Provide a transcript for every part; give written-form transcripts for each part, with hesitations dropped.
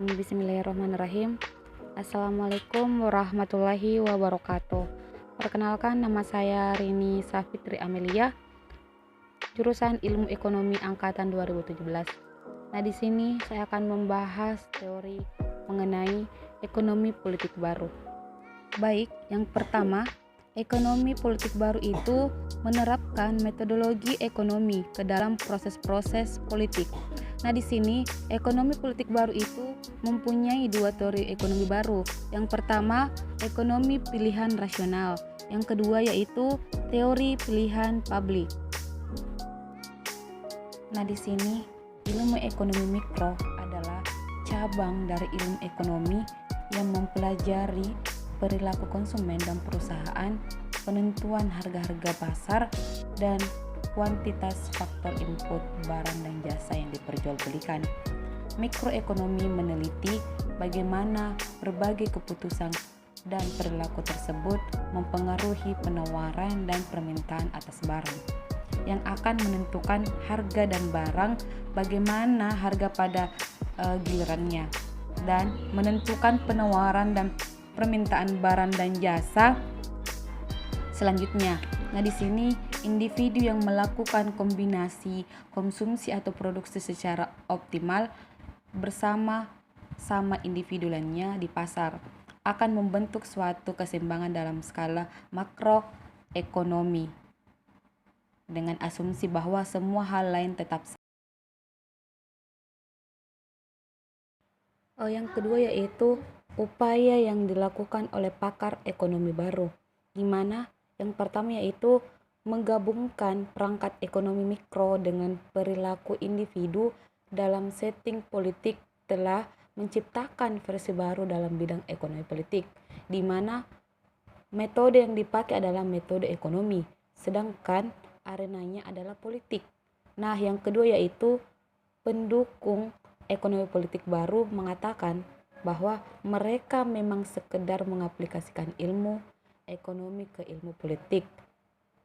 Bismillahirrahmanirrahim. Assalamualaikum warahmatullahi wabarakatuh. Perkenalkan, nama saya Rini Safitri Amelia, jurusan Ilmu Ekonomi angkatan 2017. Nah, di sini saya akan membahas teori mengenai ekonomi politik baru. Baik, yang pertama, ekonomi politik baru itu menerapkan metodologi ekonomi ke dalam proses-proses politik. Nah, di sini ekonomi politik baru itu mempunyai dua teori ekonomi baru. Yang pertama, ekonomi pilihan rasional. Yang kedua yaitu teori pilihan publik. Nah, di sini ilmu ekonomi mikro adalah cabang dari ilmu ekonomi yang mempelajari perilaku konsumen dan perusahaan, penentuan harga-harga pasar, dan kuantitas faktor input barang dan jasa yang diperjualbelikan. Mikroekonomi meneliti bagaimana berbagai keputusan dan perilaku tersebut mempengaruhi penawaran dan permintaan atas barang, yang akan menentukan harga dan barang, bagaimana harga pada gilirannya, dan menentukan penawaran dan permintaan barang dan jasa selanjutnya. Nah, di sini individu yang melakukan kombinasi konsumsi atau produksi secara optimal bersama individu lainnya di pasar akan membentuk suatu keseimbangan dalam skala makroekonomi dengan asumsi bahwa semua hal lain tetap sama. Yang kedua yaitu upaya yang dilakukan oleh pakar ekonomi baru, di mana yang pertama yaitu menggabungkan perangkat ekonomi mikro dengan perilaku individu dalam setting politik telah menciptakan versi baru dalam bidang ekonomi politik, di mana metode yang dipakai adalah metode ekonomi, sedangkan arenanya adalah politik. Nah, yang kedua yaitu pendukung ekonomi politik baru mengatakan bahwa mereka memang sekedar mengaplikasikan ilmu ekonomi ke ilmu politik,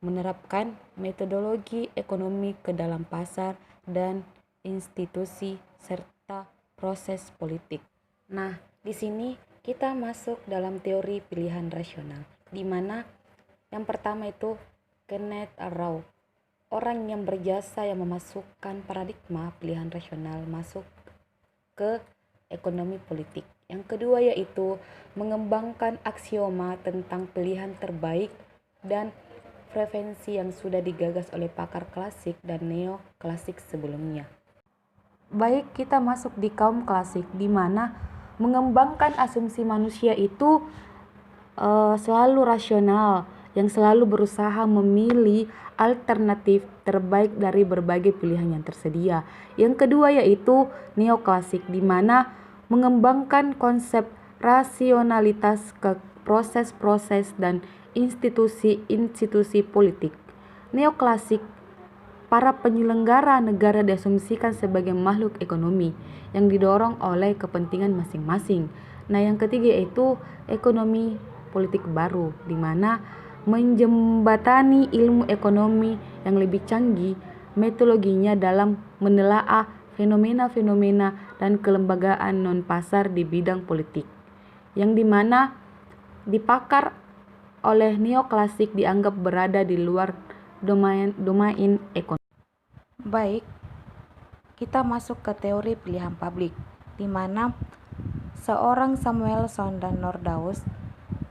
menerapkan metodologi ekonomi ke dalam pasar dan institusi serta proses politik. Nah, di sini kita masuk dalam teori pilihan rasional, di mana yang pertama itu Kenneth Arrow, orang yang berjasa yang memasukkan paradigma pilihan rasional masuk ke ekonomi politik. Yang kedua yaitu mengembangkan aksioma tentang pilihan terbaik dan preferensi yang sudah digagas oleh pakar klasik dan neoklasik sebelumnya. Baik, kita masuk di kaum klasik, di mana mengembangkan asumsi manusia itu selalu rasional, yang selalu berusaha memilih alternatif terbaik dari berbagai pilihan yang tersedia. Yang kedua yaitu neoklasik, di mana mengembangkan konsep rasionalitas ke proses-proses dan institusi-institusi politik. Neoklasik, para penyelenggara negara diasumsikan sebagai makhluk ekonomi yang didorong oleh kepentingan masing-masing. Nah, yang ketiga yaitu ekonomi politik baru, di mana menjembatani ilmu ekonomi yang lebih canggih metodologinya dalam menelaah fenomena-fenomena dan kelembagaan non-pasar di bidang politik, yang dimana dipakar oleh neoklasik dianggap berada di luar domain ekonomi. Baik, kita masuk ke teori pilihan publik, di mana seorang Samuelson dan Nordhaus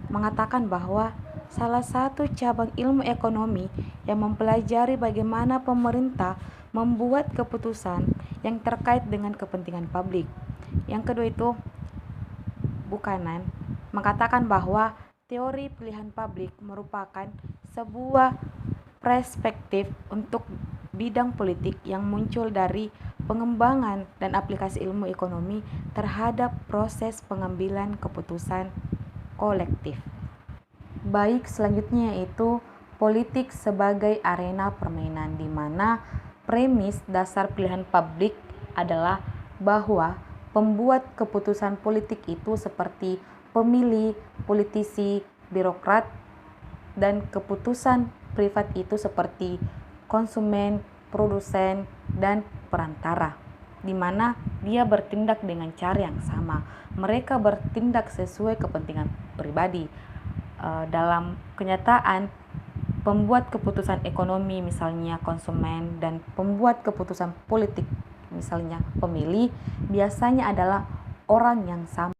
mengatakan bahwa salah satu cabang ilmu ekonomi yang mempelajari bagaimana pemerintah membuat keputusan yang terkait dengan kepentingan publik. Yang kedua itu Buchanan mengatakan bahwa teori pilihan publik merupakan sebuah perspektif untuk bidang politik yang muncul dari pengembangan dan aplikasi ilmu ekonomi terhadap proses pengambilan keputusan kolektif. Baik, selanjutnya yaitu politik sebagai arena permainan, di mana premis dasar pilihan publik adalah bahwa pembuat keputusan politik itu seperti pemilih, politisi, birokrat, dan keputusan privat itu seperti konsumen, produsen, dan perantara. di mana dia bertindak dengan cara yang sama. Mereka bertindak sesuai kepentingan pribadi. Dalam kenyataan, pembuat keputusan ekonomi misalnya konsumen dan pembuat keputusan politik misalnya pemilih biasanya adalah orang yang sama.